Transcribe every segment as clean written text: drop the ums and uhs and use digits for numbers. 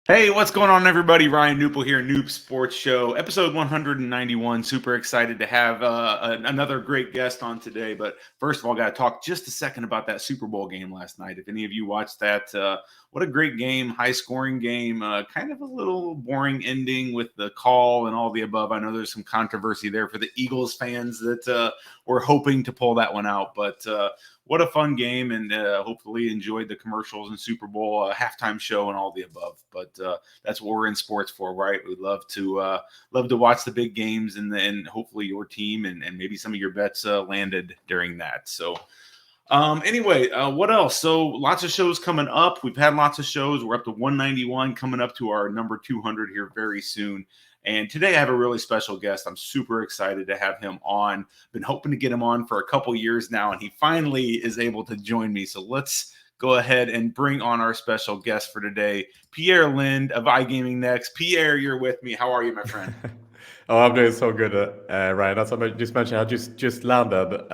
Hey, what's going on, everybody? Ryan Knup here, Knup Sports Show, episode 191. Super excited to have another great guest on today. But first of all, got to talk just a second about that Super Bowl game last night. If any of you watched that, what a great game, high-scoring game. Kind of a little boring ending with the call and all the above. I know there's some controversy there for the Eagles fans that were hoping to pull that one out. But what a fun game, and hopefully enjoyed the commercials and Super Bowl halftime show and all the above. But that's what we're in sports for, right? We love to watch the big games, and hopefully your team and maybe some of your bets landed during that. So anyway, what else? So lots of shows coming up. We've had lots of shows. We're up to 191, coming up to our number 200 here very soon. And today I have a really special guest. I'm super excited to have him on. Been hoping to get him on for a couple years now, and he finally is able to join me. So let's go ahead and bring on our special guest for today, Pierre Lindh of iGamingNEXT. Pierre, you're with me. How are you, my friend? Oh, I'm doing so good, Ryan. As I just mentioned, I just landed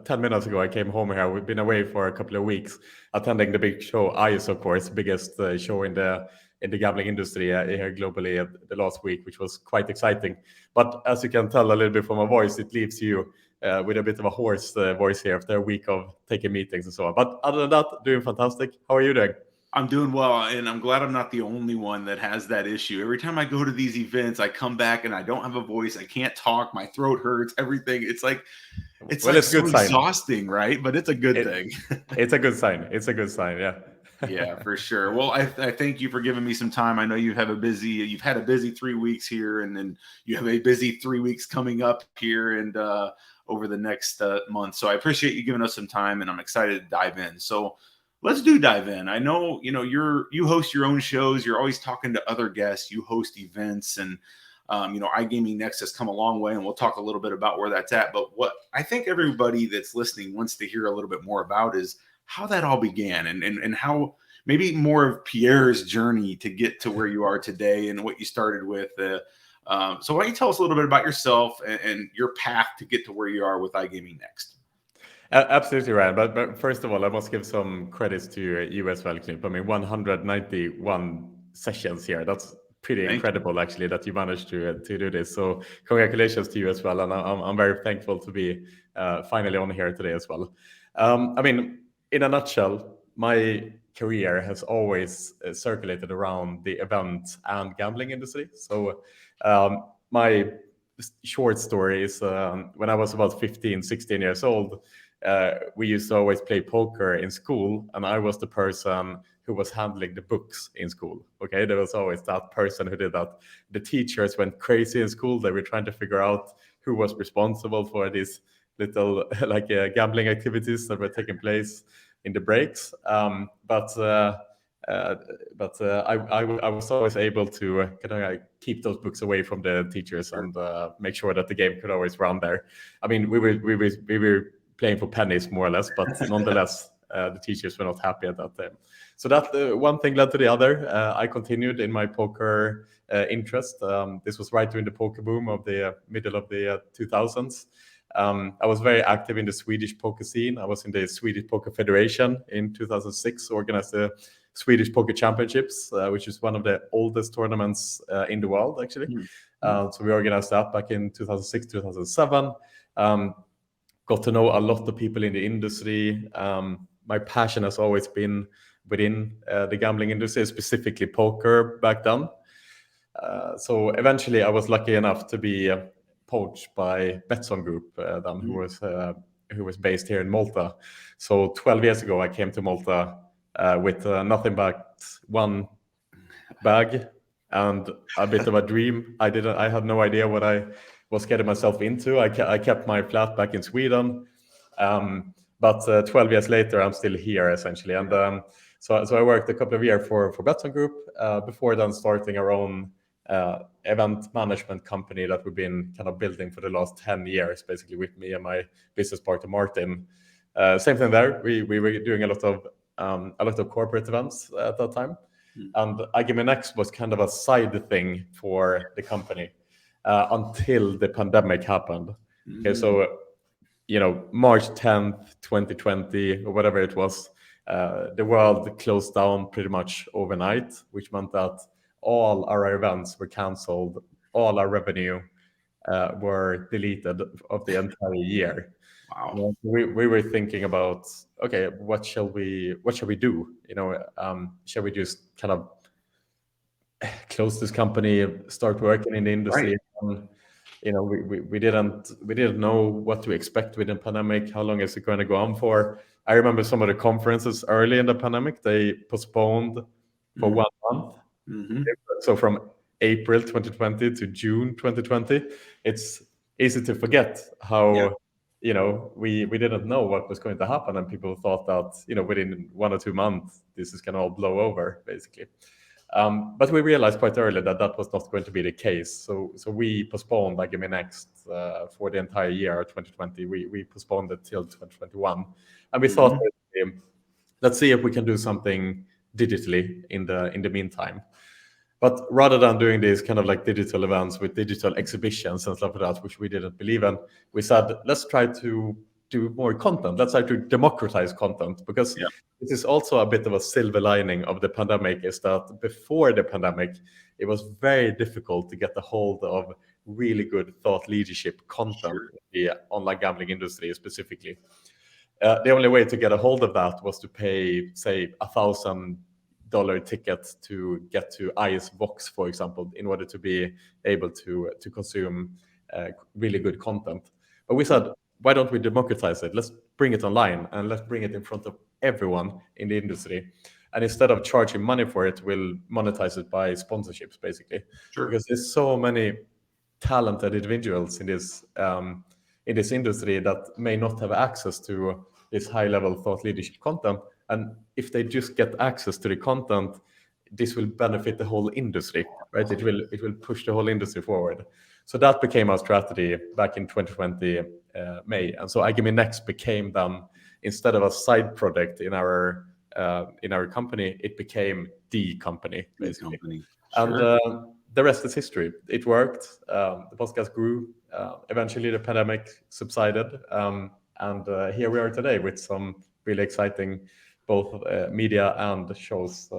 10 minutes ago. I came home here. We've been away for a couple of weeks, attending the big show, ICE, of course, biggest show in the gambling industry here globally the last week, which was quite exciting. But as you can tell a little bit from my voice, it leaves you with a bit of a hoarse voice here after a week of taking meetings and so on. But other than that, doing fantastic. How are you doing? I'm doing well, and I'm glad I'm not the only one that has that issue. Every time I go to these events, I come back and I don't have a voice. I can't talk. My throat hurts. Everything. It's so exhausting, right? But it's a good thing. It's a good sign. It's a good sign. Yeah. Yeah, for sure. Well, I thank you for giving me some time. I know you've had a busy 3 weeks here, and then you have a busy 3 weeks coming up here and over the next month. So I appreciate you giving us some time, and I'm excited to dive in. So let's dive in. I know, you host your own shows. You're always talking to other guests. You host events, and iGamingNEXT has come a long way, and we'll talk a little bit about where that's at. But what I think everybody that's listening wants to hear a little bit more about is how that all began, and how maybe more of Pierre's journey to get to where you are today and what you started with. So why don't you tell us a little bit about yourself and your path to get to where you are with iGamingNEXT? Absolutely, Ryan. But first of all, I must give some credits to you as well, Knup. I mean, 191 sessions here. That's pretty incredible, actually, that you managed to do this. So congratulations to you as well. And I'm very thankful to be finally on here today as well. I mean, in a nutshell, my career has always circulated around the event and gambling industry. So my short story is when I was about 15, 16 years old, we used to always play poker in school, and I was the person who was handling the books in school. Okay, there was always that person who did that. The teachers went crazy in school. They were trying to figure out who was responsible for these little gambling activities that were taking place in the breaks. But I was always able to keep those books away from the teachers and make sure that the game could always run there. I mean, we were playing for pennies more or less, but nonetheless, the teachers were not happy at that time. So that one thing led to the other. I continued in my poker interest. This was right during the poker boom of the middle of the 2000s. I was very active in the Swedish poker scene. I was in the Swedish Poker Federation in 2006, organized the Swedish Poker Championships, which is one of the oldest tournaments in the world, actually. So we organized that back in 2006, 2007. Got to know a lot of people in the industry. My passion has always been within the gambling industry, specifically poker back then. So eventually I was lucky enough to be poached by Betsson Group, who was based here in Malta. So 12 years ago, I came to Malta with nothing but one bag and a bit of a dream. I had no idea what I was getting myself into. I kept my flat back in Sweden, but 12 years later, I'm still here essentially. And so I worked a couple of years for Betsson Group before then starting our own event management company that we've been kind of building for the last 10 years, basically with me and my business partner Martin. Same thing there. We were doing a lot of corporate events at that time, and iGamingNEXT was kind of a side thing for the company until the pandemic happened. Okay, so March 10th, 2020, or whatever it was, the world closed down pretty much overnight, which meant that all our events were canceled, all our revenue were deleted of the entire year. Wow. We were thinking about, okay, what shall we do? Shall we just kind of close this company, start working in the industry? Right. We didn't know what to expect with the pandemic. How long is it going to go on for? I remember some of the conferences early in the pandemic, they postponed for 1 month. Mm-hmm. So from April 2020 to June 2020, it's easy to forget how we didn't know what was going to happen, and people thought that within 1 or 2 months this is going to all blow over, basically. But we realized quite early that that was not going to be the case. So we postponed iGamingNEXT for the entire year of 2020. We postponed it till 2021, and we thought, let's see if we can do something digitally in the meantime. But rather than doing these kind of like digital events with digital exhibitions and stuff like that, which we didn't believe in, we said, let's try to do more content. Let's try to democratize content, because this is also a bit of a silver lining of the pandemic, is that before the pandemic, it was very difficult to get a hold of really good thought leadership content in the online gambling industry specifically. The only way to get a hold of that was to pay, say, $1,000 ticket to get to ICE Vox, for example, in order to be able to consume really good content. But we said, why don't we democratize it? Let's bring it online, and let's bring it in front of everyone in the industry. And instead of charging money for it, we'll monetize it by sponsorships, basically. Because there's so many talented individuals in this industry that may not have access to this high-level thought leadership content. And if they just get access to the content, this will benefit the whole industry, right? It will push the whole industry forward. So that became our strategy back in 2020 May. And so iGamingNEXT became then, instead of a side project in our company, it became the company, basically. And the rest is history. It worked. The podcast grew. Eventually, the pandemic subsided, and here we are today with some really exciting both media and shows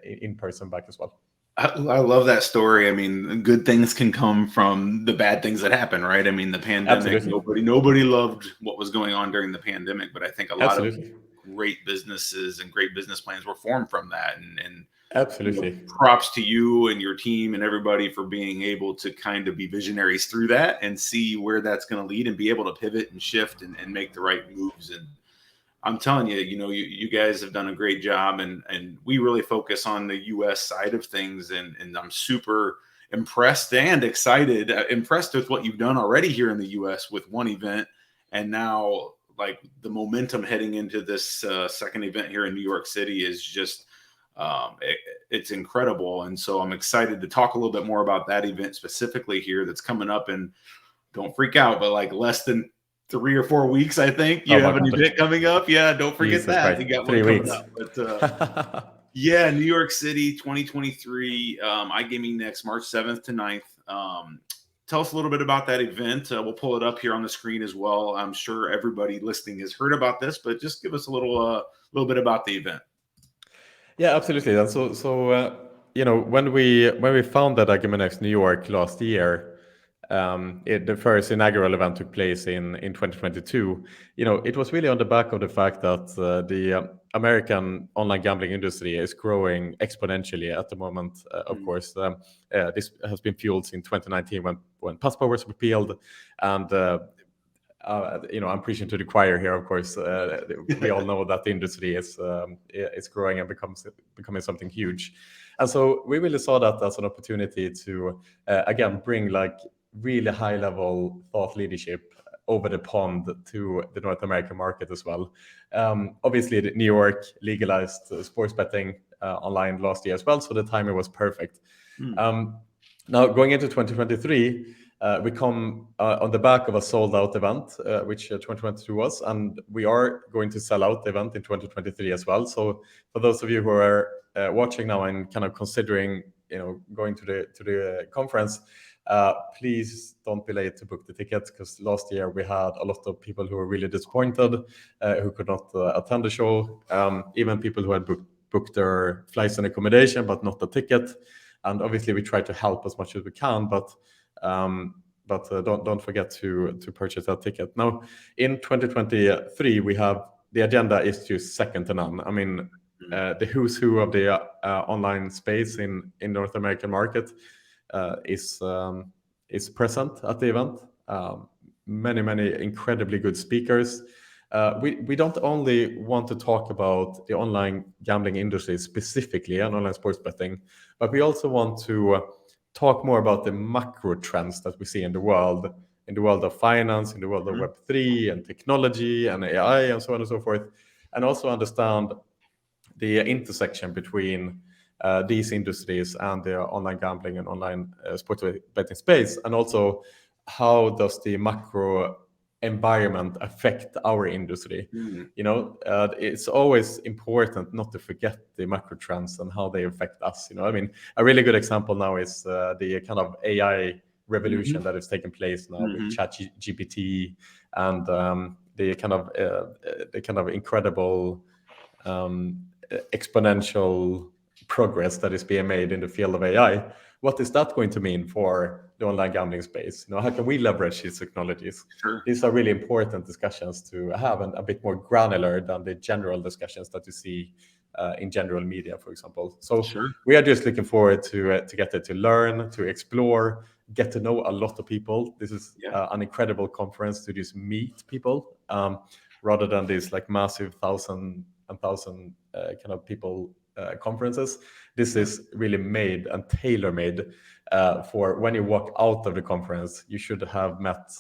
in person back as well. I love that story. I mean, good things can come from the bad things that happen, right? I mean, the pandemic, nobody loved what was going on during the pandemic, but I think a lot of great businesses and great business plans were formed from that. And props to you and your team and everybody for being able to kind of be visionaries through that and see where that's going to lead and be able to pivot and shift and make the right moves. And I'm telling you, you guys have done a great job, and we really focus on the U.S. side of things, and I'm super impressed and excited, impressed with what you've done already here in the U.S. with one event, and now like the momentum heading into this second event here in New York City is just it's incredible. And so I'm excited to talk a little bit more about that event specifically here that's coming up, and don't freak out, but like less than 3 or 4 weeks, I think you have an event coming up. Yeah, don't forget that. You got 3 weeks. Up. But yeah, New York City 2023, iGamingNEXT, March 7th to 9th. Tell us a little bit about that event. We'll pull it up here on the screen as well. I'm sure everybody listening has heard about this, but just give us a little bit about the event. Yeah, absolutely. And so when we founded iGamingNEXT New York last year, the first inaugural event took place in 2022. It was really on the back of the fact that the American online gambling industry is growing exponentially at the moment. Of course, this has been fueled since 2019 when passport was repealed, and I'm preaching to the choir here. Of course, we all know that the industry is growing and becoming something huge, and so we really saw that as an opportunity to again bring like really high level thought leadership over the pond to the North American market as well. Obviously, New York legalized sports betting online last year as well, so the timing was perfect. Now going into 2023. We come on the back of a sold-out event, which 2022 was, and we are going to sell out the event in 2023 as well. So for those of you who are watching now and kind of considering, going to the conference, Please don't be late to book the tickets, because last year we had a lot of people who were really disappointed, who could not attend the show, even people who had booked their flights and accommodation but not the ticket. And obviously we try to help as much as we can, but don't forget to purchase that ticket. Now in 2023 we have, the agenda is just second to none. I mean, the who's who of the online space in North American market is present at the event. Many incredibly good speakers. We don't only want to talk about the online gambling industry specifically and online sports betting, but we also want to talk more about the macro trends that we see in the world of finance, in the world of Web3 and technology and AI and so on and so forth, and also understand the intersection between these industries and the online gambling and online sports betting space, and also how does the macro environment affect our industry. You know, it's always important not to forget the macro trends and how they affect us. You know, I mean, a really good example now is the kind of AI revolution that is taking place now with ChatGPT and the kind of incredible exponential progress that is being made in the field of AI. What is that going to mean for the online gambling space? You know, how can we leverage these technologies? Sure. These are really important discussions to have, and a bit more granular than the general discussions that you see in general media, for example. So we are just looking forward to get there, to learn, to explore, get to know a lot of people. This is an incredible conference to just meet people, rather than these like massive thousand kind of people conferences. This is really made and tailor-made for when you walk out of the conference. You should have met,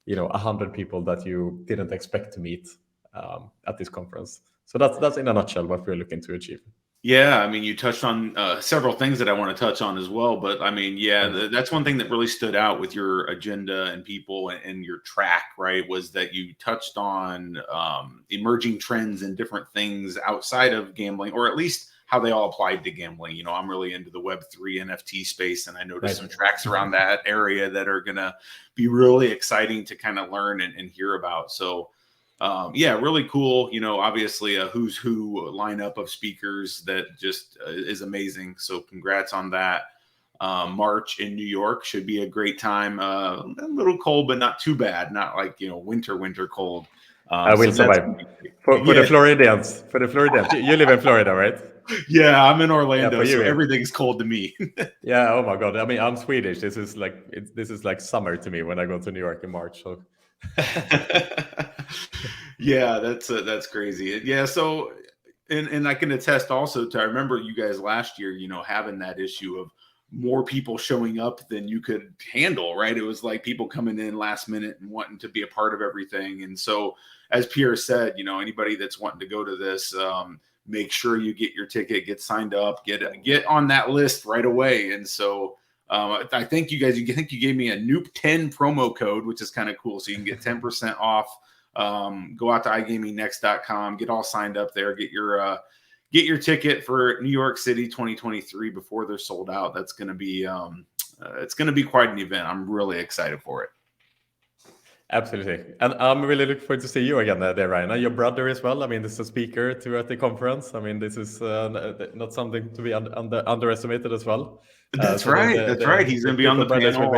you know, 100 people that you didn't expect to meet at this conference. So that's in a nutshell what we're looking to achieve. Yeah, I mean, you touched on several things that I want to touch on as well. But I mean, that's one thing that really stood out with your agenda and people and your track, right? Was that you touched on emerging trends and different things outside of gambling, or at least how they all applied to gambling. You know, I'm really into the Web3 NFT space, and I noticed some tracks around that area that are going to be really exciting to kind of learn and hear about. So really cool. You know, obviously a who's who lineup of speakers that just is amazing. So congrats on that. March in New York should be a great time. A little cold, but not too bad. Not like, you know, winter cold. I will survive. For the Floridians, you live in Florida, right? Yeah, I'm in Orlando, so everything's cold to me. Yeah. Oh my God. I mean, I'm Swedish. This is like summer to me when I go to New York in March. So. Yeah, that's crazy. Yeah, so and I can attest also to, I remember you guys last year, you know, having that issue of more people showing up than you could handle, right? It was like people coming in last minute and wanting to be a part of everything. And so, as Pierre said, you know, anybody that's wanting to go to this, make sure you get your ticket, get signed up, get on that list right away. And so I think you gave me a Knup 10 promo code, which is kind of cool. So you can get 10% off. Go out to iGamingNEXT.com, get all signed up there, get your ticket for New York City 2023 before they're sold out. That's going to be it's going to be quite an event. I'm really excited for it. Absolutely. And I'm really looking forward to see you again there, Ryan. And your brother as well. I mean, this is a speaker at the conference. I mean, this is not something to be underestimated as well. That's right. That's right. He's going to be on the panel,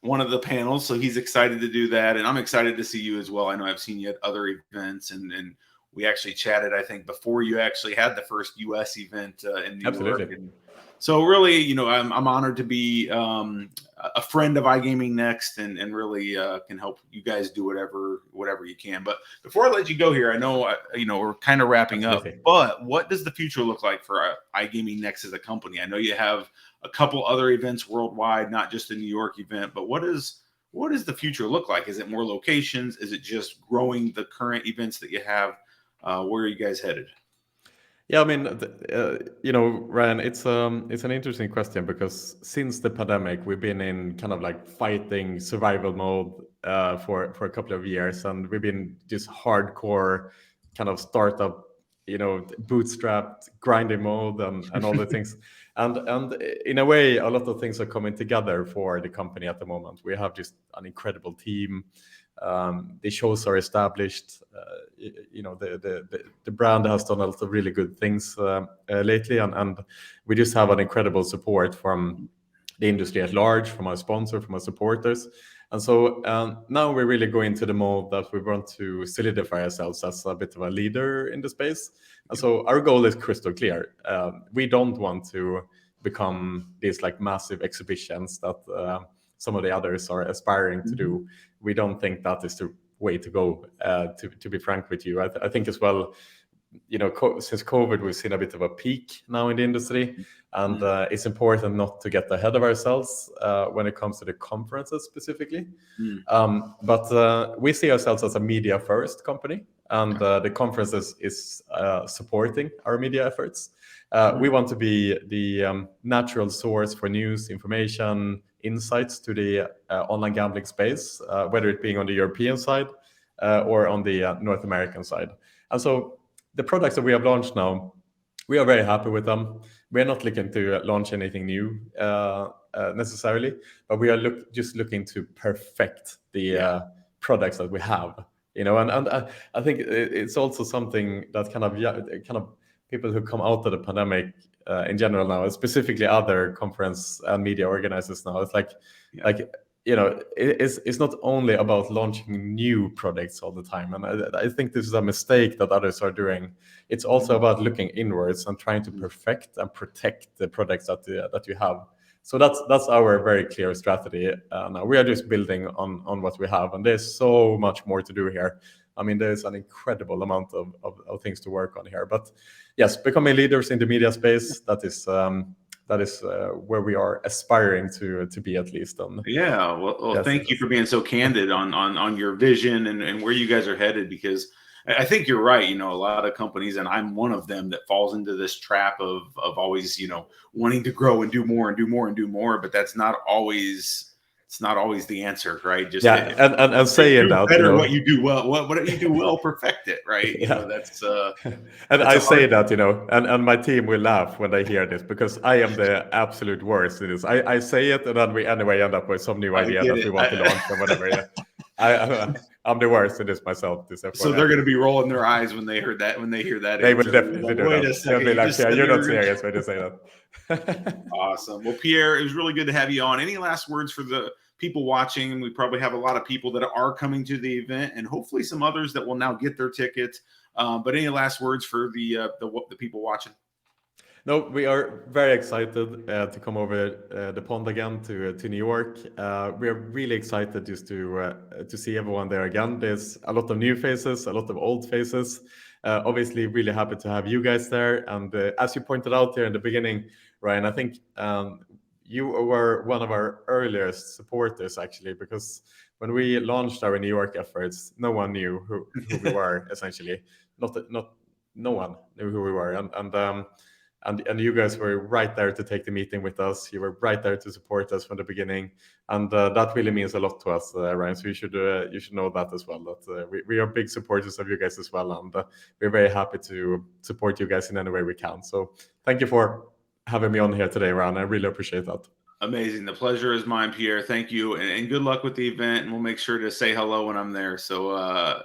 one of the panels. So he's excited to do that. And I'm excited to see you as well. I know I've seen you at other events, and we actually chatted, I think, before you actually had the first US event in New York. And so really, you know, I'm honored to be a friend of iGamingNEXT and really can help you guys do whatever you can. But before I let you go here, I know, you know, we're kind of wrapping up, but what does the future look like for iGamingNEXT as a company? I know you have a couple other events worldwide, not just the New York event, but what does the future look like? Is it more locations? Is it just growing the current events that you have? Where are you guys headed? Yeah, I mean, you know, Ryan, it's an interesting question, because since the pandemic, we've been in kind of like fighting survival mode for a couple of years, and we've been just hardcore kind of startup bootstrapped grinding mode and all the things. And in a way, a lot of things are coming together for the company at the moment. We have just an incredible team. The shows are established. The brand has done a lot of really good things lately, and we just have an incredible support from the industry at large, from our sponsor, from our supporters. And so now we're really going to the mode that we want to solidify ourselves as a bit of a leader in the space. And so our goal is crystal clear. We don't want to become these like massive exhibitions that some of the others are aspiring to do. We don't think that is the way to go, to be frank with you. I think as well, since COVID, we've seen a bit of a peak now in the industry, and it's important not to get ahead of ourselves when it comes to the conferences specifically. But we see ourselves as a media first company, and the conferences is supporting our media efforts. We want to be the natural source for news, information, insights to the online gambling space, whether it being on the European side or on the North American side. And so the products that we have launched now, we are very happy with them. We are not looking to launch anything new necessarily, but we are just looking to perfect the products that we have. And I think it's also something that kind of people who come out of the pandemic in general now, specifically other conference and media organizers now, it's it's not only about launching new products all the time. And I think this is a mistake that others are doing. It's also about looking inwards and trying to perfect and protect the products that you have. So that's our very clear strategy. Now we are just building on what we have, and there's so much more to do here. I mean, there's an incredible amount of things to work on here. But yes, becoming leaders in the media space, that is where we are aspiring to be, at least. Well, yes, thank you for being so candid on your vision and where you guys are headed, because I think you're right. A lot of companies, and I'm one of them, that falls into this trap of always, wanting to grow and do more and do more and do more, but that's not always. It's not always the answer, right? Just and saying that better what you do well, what you do well, perfect it, right? That's and I say that, and my team will laugh when they hear this, because I am the absolute worst in this. I say it, and then we anyway end up with some new idea that we want to launch or whatever. I'm the worst in this myself. So they're going to be rolling their eyes when they hear that. They will definitely do that. They'll be like, you're not serious when you say that. Awesome. Well, Pierre, it was really good to have you on. Any last words for the people watching? We probably have a lot of people that are coming to the event, and hopefully some others that will now get their tickets. But any last words for the people watching? No, we are very excited to come over the pond again to New York. We are really excited just to see everyone there again. There's a lot of new faces, a lot of old faces. Obviously, really happy to have you guys there. And as you pointed out here in the beginning, Ryan, I think you were one of our earliest supporters, actually, because when we launched our New York efforts, no one knew who we were. Essentially, no one knew who we were, and you guys were right there to take the meeting with us. You were right there to support us from the beginning, and that really means a lot to us, Ryan. So you should know that as well. That we are big supporters of you guys as well, and we're very happy to support you guys in any way we can. So thank you for having me on here today, Ryan. I really appreciate that. Amazing. The pleasure is mine, Pierre. Thank you, and good luck with the event. And we'll make sure to say hello when I'm there. So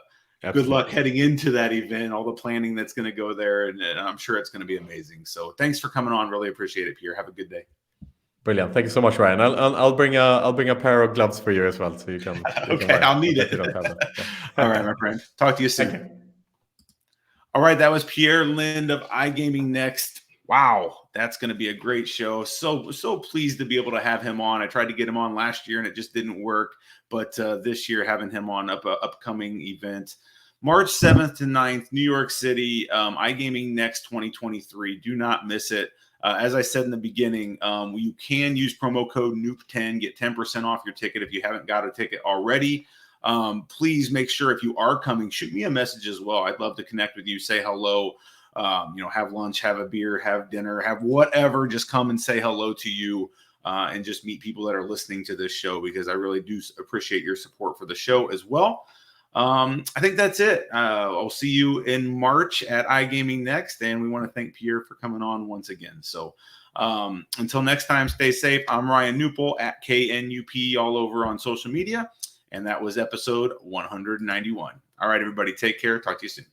good luck heading into that event, all the planning that's going to go there, and I'm sure it's going to be amazing. So thanks for coming on. Really appreciate it, Pierre. Have a good day. Brilliant. Thank you so much, Ryan. I'll bring a pair of gloves for you as well, so you can. Okay, I'll need it. All right, my friend. Talk to you soon. All right, that was Pierre Lindh of iGamingNEXT. Wow, that's going to be a great show. So pleased to be able to have him on. I tried to get him on last year and it just didn't work. But this year, having him on upcoming event, March 7th to 9th, New York City, iGamingNEXT 2023. Do not miss it. As I said in the beginning, you can use promo code Knup10, get 10% off your ticket if you haven't got a ticket already. Please make sure, if you are coming, shoot me a message as well. I'd love to connect with you, say hello. Have lunch, have a beer, have dinner, have whatever. Just come and say hello to you and just meet people that are listening to this show, because I really do appreciate your support for the show as well. I think that's it. I'll see you in March at iGamingNEXT, and we want to thank Pierre for coming on once again. So until next time, stay safe. I'm Ryan Newple at KNUP all over on social media, and that was episode 191. All right, everybody, take care. Talk to you soon.